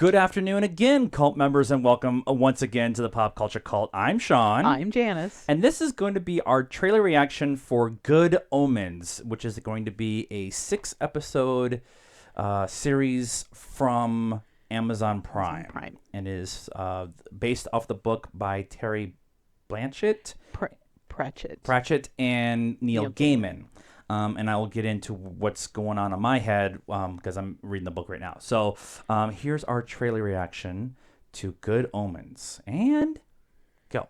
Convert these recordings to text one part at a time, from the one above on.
Good afternoon again, cult members, and welcome once again to the Pop Culture Cult. I'm Sean. I'm Janice. And this is going to be our trailer reaction for Good Omens, which is going to be a 6-episode series from Amazon Prime. And is based off the book by Terry Pratchett and Neil Gaiman. And I will get into what's going on in my head because I'm reading the book right now. So here's our trailer reaction to Good Omens. And go.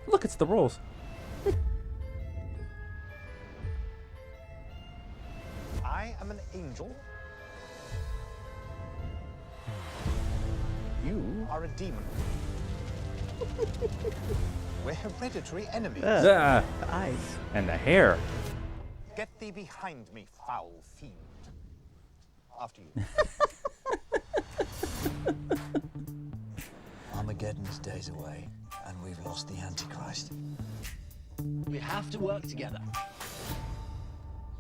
Look, it's the rolls. I am an angel. You are a demon. We're hereditary enemies. The eyes. And the hair. Get thee behind me, foul fiend. After you. Armageddon's days away, and we've lost the Antichrist. We have to work together.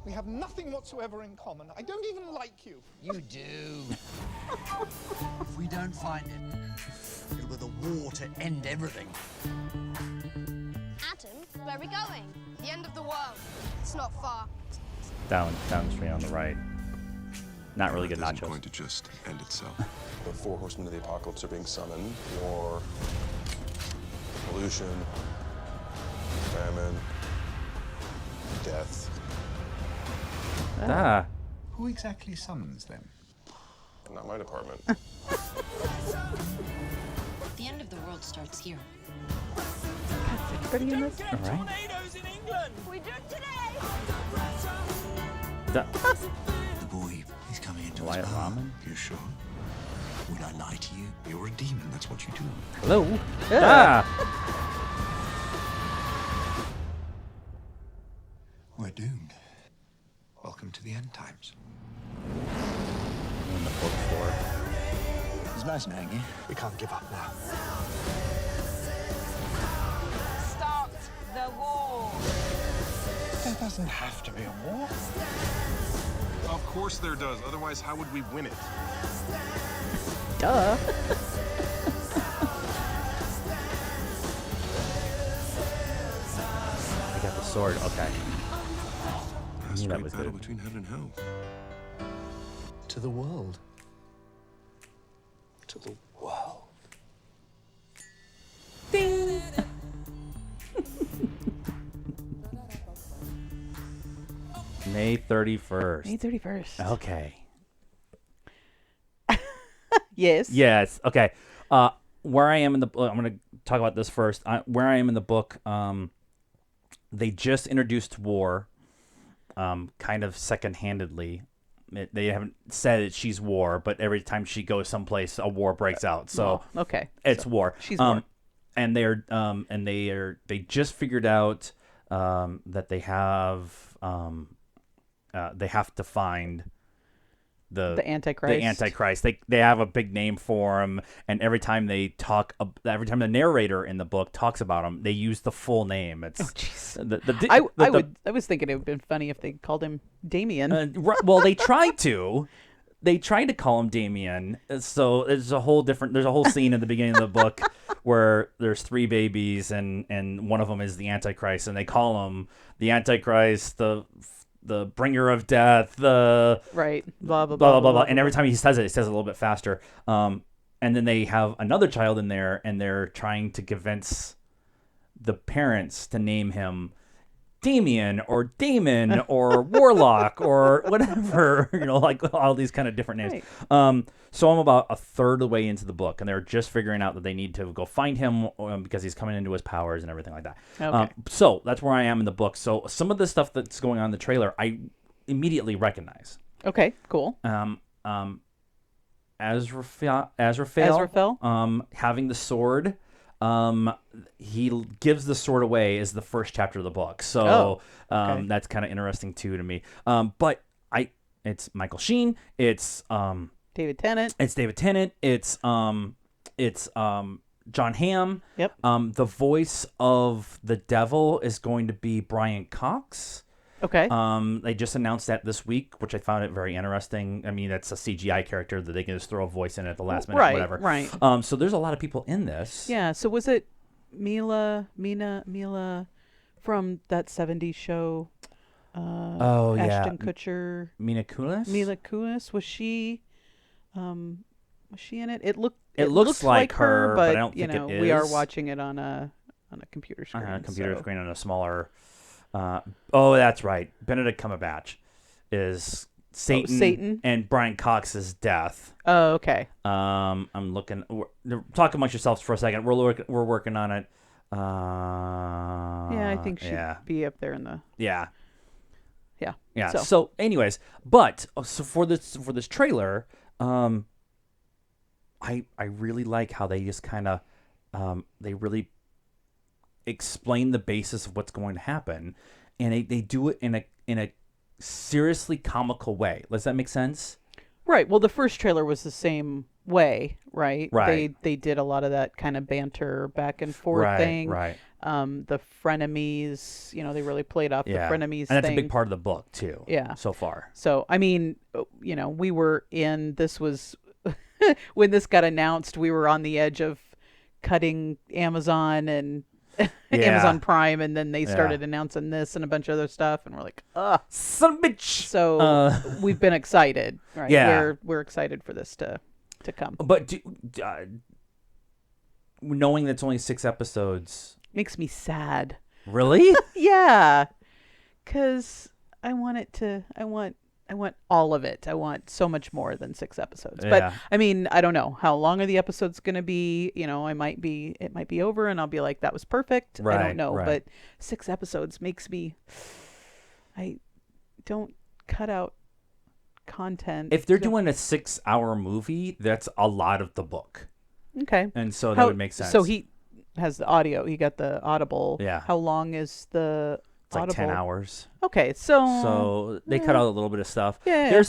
We have nothing whatsoever in common. I don't even like you. You do. If we don't find it, it'll be the war to end everything. Adam, where are we going? The end of the world. It's not far. Down the street on the right. Not really good It isn't nachos. going to just end itself. The 4 horsemen of the apocalypse are being summoned. War, pollution, famine, death. Who exactly summons them? Not my department. The end of the world starts here. Pretty in this. All right. Tornadoes in England! We do it today! The boy, he's coming into his Wyatt power. Ramen? You sure? Would I lie to you? You're a demon. That's what you do. Hello. We're doomed. Welcome to the end times. In the bookstore. It's nice knowing you. We can't give up now. Start the war! There doesn't have to be a war. Of course there does. Otherwise, how would we win it? Duh. I got the sword. Okay. A knew straight that was battle good. between heaven and hell. To the world. To the world. May 31st. May 31st. Okay. Yes. Yes. Okay. Where I am in the book, I'm going to talk about this first. Where I am in the book, they just introduced war, kind of second-handedly. They haven't said that she's war, but every time she goes someplace, a war breaks out. So Okay. it's So, war. she's war. And they just figured out that they have to find the Antichrist. The Antichrist. They have a big name for him, and every time the narrator in the book talks about him, they use the full name. It's I was thinking it would have been funny if they called him Damien. well, they tried to. They tried to call him Damien. So there's a whole scene in the beginning of the book where there's 3 babies and one of them is the Antichrist, and they call him the Antichrist, the bringer of death, Right. Blah, blah, blah, blah, blah. And every time he says it a little bit faster. And then they have another child in there, and they're trying to convince the parents to name him Damien or Damon or Warlock or whatever, like all these kind of different names. Right. So I'm about a third of the way into the book, and they're just figuring out that they need to go find him because he's coming into his powers and everything like that. Okay. So that's where I am in the book. So some of the stuff that's going on in the trailer, I immediately recognize. Okay, cool. Azrael, having the sword. He gives the sword away is the first chapter of the book. So okay. That's kind of interesting too to me. But it's Michael Sheen. It's David Tennant. It's David Tennant. It's John Hamm. Yep. The voice of the devil is going to be Brian Cox. Okay. They just announced that this week, which I found it very interesting. I mean, that's a CGI character that they can just throw a voice in at the last minute, Right, whatever. right. So there's a lot of people in this. Yeah. So was it Mila from that '70s show? Oh, yeah. Ashton Kutcher. Mila Kunis? Mila Kunis, was she in it? It looks like her, but I don't you think know, it we are is. watching it on a computer screen. Computer so- screen on a smaller. Oh, that's right. Benedict Cumberbatch is Satan, Satan? and Brian Cox's death. Oh, okay. I'm looking. Talk amongst yourselves for a second. We're working on it. Yeah, I think she'd be up there in the. Yeah. Yeah. Yeah. So, So anyways, but so for this trailer, I really like how they just kind of they really explain the basis of what's going to happen, and they do it in a seriously comical way. Does that make sense? right. Well, the first trailer was the same way, right? Right. They did a lot of that kind of banter back and forth thing. Right. The frenemies, you know, they really played off the frenemies and that's thing. a big part of the book too. Yeah. So far. So, I mean, you know, this was when this got announced, we were on the edge of cutting Amazon and Amazon Prime, and then they started announcing this and a bunch of other stuff, and we're like, ugh, son of a bitch. So we've been excited, right? Yeah. We're excited for this to come. But knowing that it's only 6 episodes, Makes me sad. really? Yeah, because I want all of it. I want so much more than 6 episodes. But Yeah. I mean, I don't know how long are the episodes going to be. You know, it might be over, and I'll be like, that was perfect. I Right, don't know, right. but 6 episodes makes me. I don't cut out content. If they're doing a 6-hour movie, that's a lot of the book, okay, and so that would make sense. So he has the audio. He got the Audible. Yeah. How long is the it's like Audible? 10 hours. Okay, So they cut out a little bit of stuff. Yeah. There's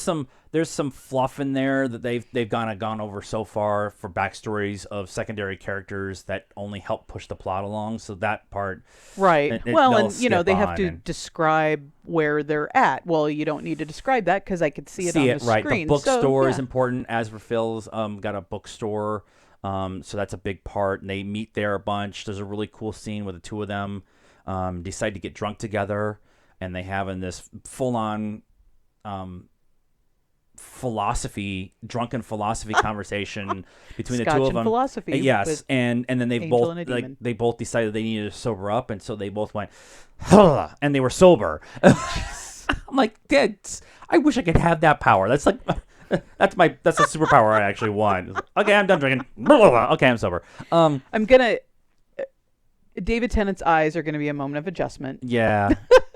some fluff in there that they've gone over so far for backstories of secondary characters that only help push the plot along. So that part, Right. they'll Well, and you know, skip they have on to and- describe where they're at. Well, you don't need to describe that because I could see it on the right. screen. The bookstore so, is yeah. important. Azraphil's got a bookstore, so that's a big part. And they meet there a bunch. There's a really cool scene where the two of them decide to get drunk together, and they have in this full-on drunken philosophy conversation between the Scotch two of and them. philosophy Yes, with and then they Angel both and a demon. they both decided they needed to sober up, and so they both went, "Huh," and they were sober. I'm like, I wish I could have that power. That's like, that's a superpower I actually want. Okay, I'm done drinking. Okay, I'm sober. I'm gonna. David Tennant's eyes are gonna be a moment of adjustment. Yeah,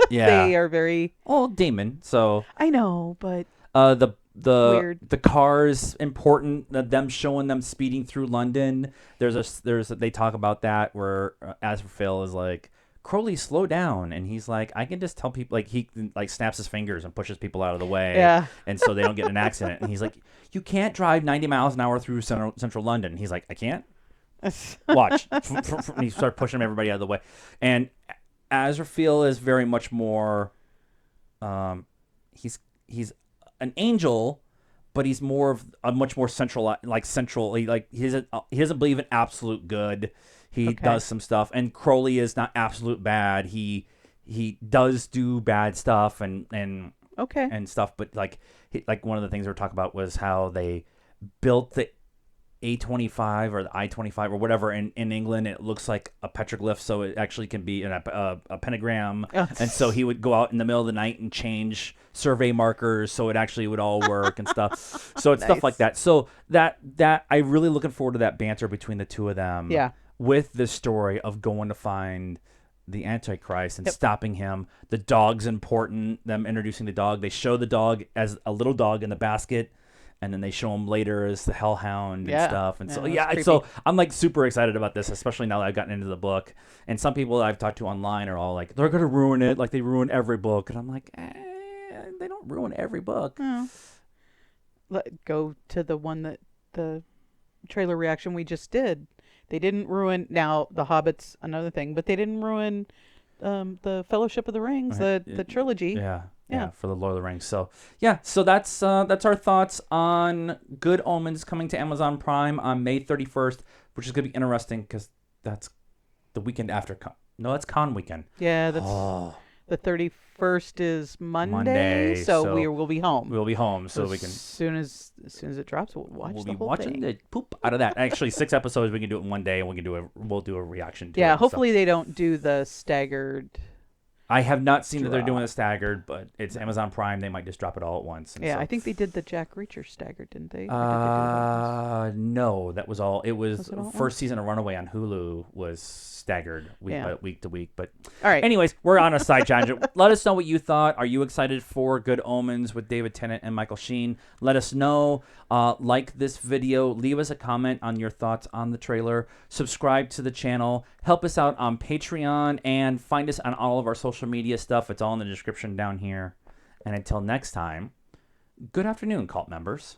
yeah. They are very. Oh, Damon. So I know, but the Weird. the cars important. Them showing them speeding through London. They talk about that where Azraphil is like, Crowley, slow down, and he's like, I can just tell people, like, he like snaps his fingers and pushes people out of the way, Yeah. and so they don't get in an accident. And he's like, you can't drive 90 miles an hour through central London. And he's like, I can't. Watch. And he started pushing everybody out of the way, and Azraphil is very much more. He's an angel, but he's more of a much more central. He doesn't believe in absolute good. He does some stuff, and Crowley is not absolute bad. He does do bad stuff and okay. and stuff, but like one of the things we were talking about was how they built the A25 or the I-25 or whatever in England. It looks like a petroglyph, so it actually can be a pentagram. Oh. And so he would go out in the middle of the night and change survey markers so it actually would all work and stuff. So it's stuff like that. So that I'm really looking forward to that banter between the two of them. Yeah. With this story of going to find the Antichrist and stopping him. The dog's important. Them introducing the dog. They show the dog as a little dog in the basket, and then they show him later as the hellhound and stuff. And so so I'm like super excited about this, especially now that I've gotten into the book. And some people that I've talked to online are all like, they're gonna ruin it, like they ruin every book. And I'm like, they don't ruin every book. Go to the one that the trailer reaction we just did. They didn't ruin. Now, The Hobbit's another thing, but they didn't ruin the Fellowship of the Rings, the trilogy. Yeah, for the Lord of the Rings. So yeah, so that's our thoughts on Good Omens coming to Amazon Prime on May 31st, which is gonna be interesting because that's the weekend after Con. No, that's Con weekend. Yeah, that's the 31st is Monday, so we will be home. We'll be home, so we can. As soon as it drops, we'll watch We'll the be whole watching thing. the poop out of that. Actually, 6 episodes. We can do it in one day, and we'll do a reaction to it. Yeah, and hopefully stuff. they don't do the staggered. I have not seen that they're doing it staggered, but it's Amazon Prime. They might just drop it all at once. And Yeah, so. I think they did the Jack Reacher staggered, didn't they? Or did they do it all at once? No, that was all. It was it all at first once? season of Runaway on Hulu was staggered week to week. But All right. anyways, we're on a side tangent. Let us know what you thought. Are you excited for Good Omens with David Tennant and Michael Sheen? Let us know. Like this video. Leave us a comment on your thoughts on the trailer. Subscribe to the channel. Help us out on Patreon and find us on all of our social media stuff. It's all in the description down here. And until next time, good afternoon, cult members.